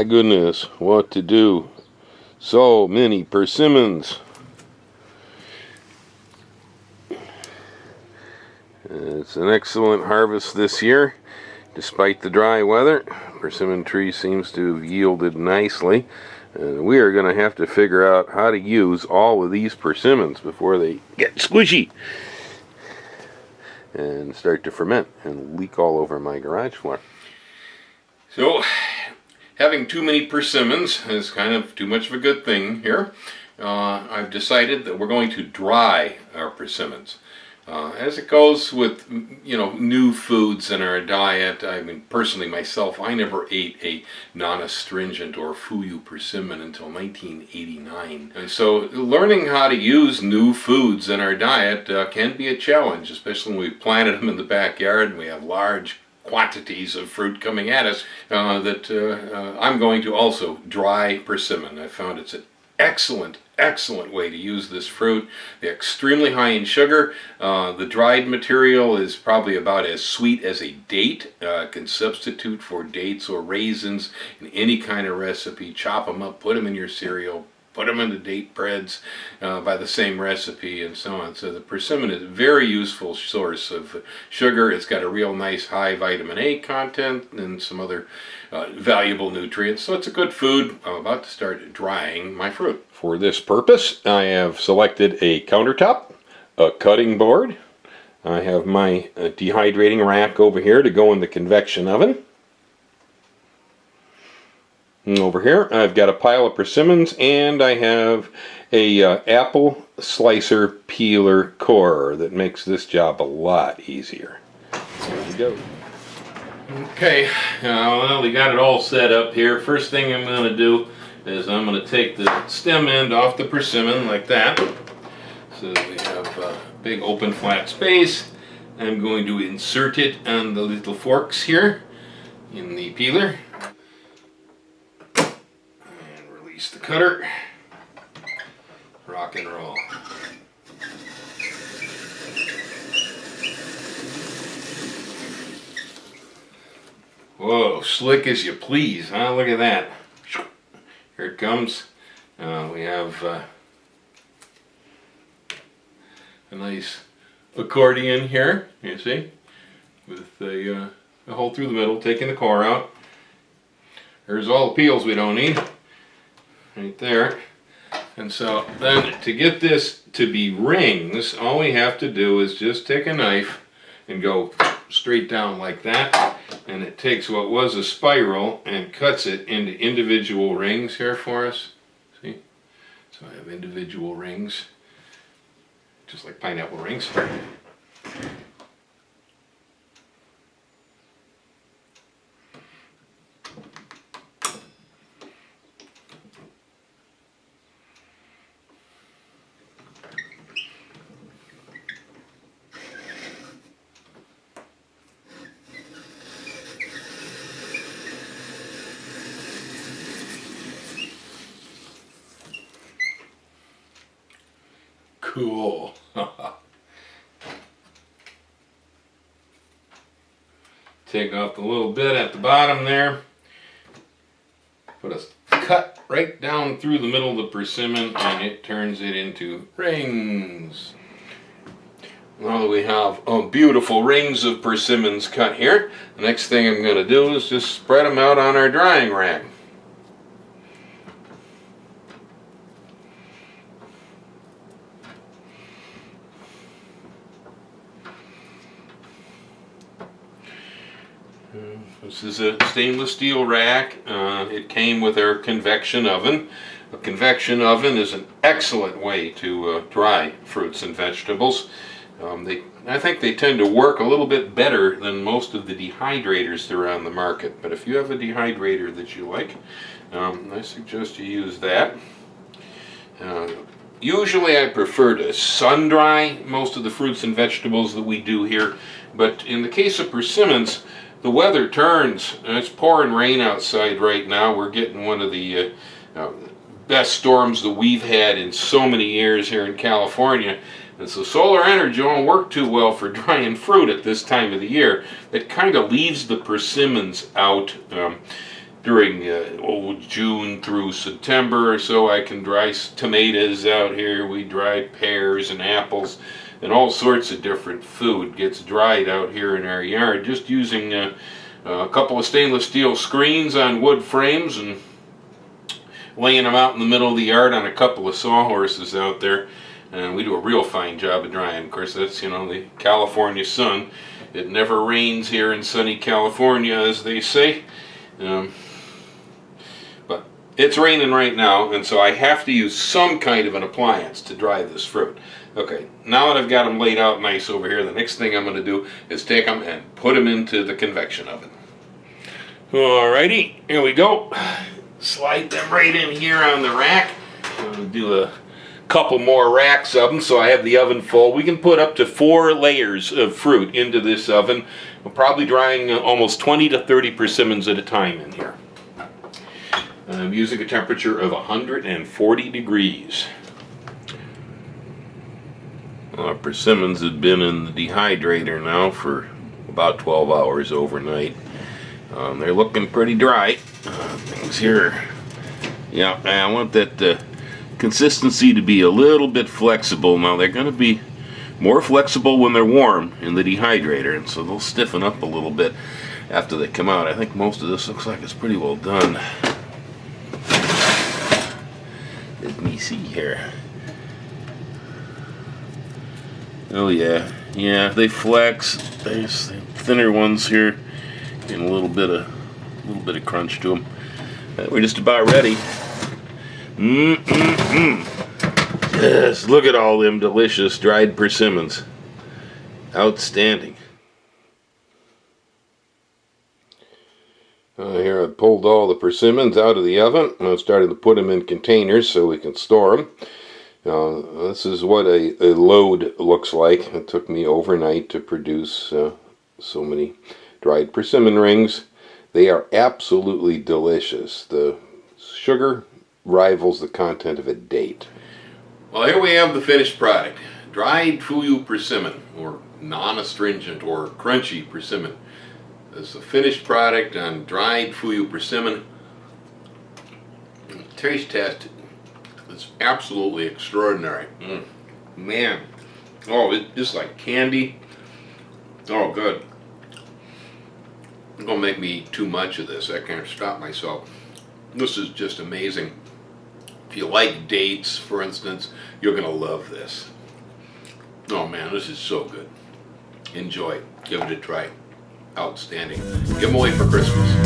My goodness, what to do? So many persimmons. It's an excellent harvest this year, despite the dry weather. Persimmon tree seems to have yielded nicely. And we are going to have to figure out how to use all of these persimmons before they get squishy and start to ferment and leak all over my garage floor. So, having too many persimmons is kind of too much of a good thing here. I've decided that we're going to dry our persimmons. As it goes with, new foods in our diet, I mean, personally myself, I never ate a non-astringent or Fuyu persimmon until 1989. And so learning how to use new foods in our diet can be a challenge, especially when we planted them in the backyard and we have large quantities of fruit coming at us. I'm going to also dry persimmon. I found it's an excellent way to use this fruit. They're extremely high in sugar. The dried material is probably about as sweet as a date. Can substitute for dates or raisins in any kind of recipe. Chop them up, put them in your cereal, put them into date breads by the same recipe, and so on. So the persimmon is a very useful source of sugar. It's got a real nice high vitamin A content and some other valuable nutrients. So it's a good food. I'm about to start drying my fruit. For this purpose, I have selected a countertop, a cutting board. I have my dehydrating rack over here to go in the convection oven. And over here I've got a pile of persimmons, and I have a apple slicer peeler corer that makes this job a lot easier. There we go. Okay, well, we got it all set up here. First thing I'm going to do is I'm going to take the stem end off the persimmon like that, so that we have a big open flat space. I'm going to insert it on the little forks here in the peeler. The cutter, rock and roll. Whoa, slick as you please, huh? Look at that. Here it comes. We have a nice accordion here, you see, with a hole through the middle, taking the core out. There's all the peels we don't need. Right there. And so then to get this to be rings, all we have to do is just take a knife and go straight down like that, and it takes what was a spiral and cuts it into individual rings here for us. See? So I have individual rings, just like pineapple rings. Cool. Take off the little bit at the bottom there. Put a cut right down through the middle of the persimmon, and it turns it into rings. Now that we have beautiful rings of persimmons cut here, the next thing I'm going to do is just spread them out on our drying rack. This is a stainless steel rack. It came with our convection oven. A convection oven is an excellent way to dry fruits and vegetables. I think they tend to work a little bit better than most of the dehydrators that are on the market. But if you have a dehydrator that you like, I suggest you use that. Usually I prefer to sun dry most of the fruits and vegetables that we do here. But in the case of persimmons, the weather turns. It's pouring rain outside right now. We're getting one of the best storms that we've had in so many years here in California. And so solar energy won't work too well for drying fruit at this time of the year. It kind of leaves the persimmons out. during June through September or so. I can dry tomatoes out here. We dry pears and apples and all sorts of different food gets dried out here in our yard just using a couple of stainless steel screens on wood frames and laying them out in the middle of the yard on a couple of sawhorses out there. And we do a real fine job of drying. Of course, that's, you know, the California sun. It never rains here in sunny California, as they say. But it's raining right now, and so I have to use some kind of an appliance to dry this fruit. Okay, now that I've got them laid out nice over here, the next thing I'm going to do is take them and put them into the convection oven. Alrighty, here we go. Slide them right in here on the rack. I'm going to do a couple more racks of them so I have the oven full. We can put up to 4 layers of fruit into this oven. We're probably drying almost 20 to 30 persimmons at a time in here. I'm using a temperature of 140 degrees. Our persimmons have been in the dehydrator now for about 12 hours overnight. They're looking pretty dry. Things here, yeah, I want that consistency to be a little bit flexible. Now they're going to be more flexible when they're warm in the dehydrator, and so they'll stiffen up a little bit after they come out. I think most of this looks like it's pretty well done. Let me see here. Oh yeah, they flex. There's the thinner ones here, getting a little bit of crunch to them. We're just about ready. Yes, look at all them delicious dried persimmons. Outstanding. Here I pulled all the persimmons out of the oven, and I'm starting to put them in containers so we can store them. This is what a load looks like. It took me overnight to produce so many dried persimmon rings. They are absolutely delicious. The sugar rivals the content of a date. Well, here we have the finished product. Dried Fuyu persimmon, or non-astringent or crunchy persimmon. This is the finished product on dried Fuyu persimmon. Taste test. It's absolutely extraordinary. Man. Oh, it's just like candy. Oh, good. It's going to make me eat too much of this. I can't stop myself. This is just amazing. If you like dates, for instance, you're going to love this. Oh man, this is so good. Enjoy. Give it a try. Outstanding. Give them away for Christmas.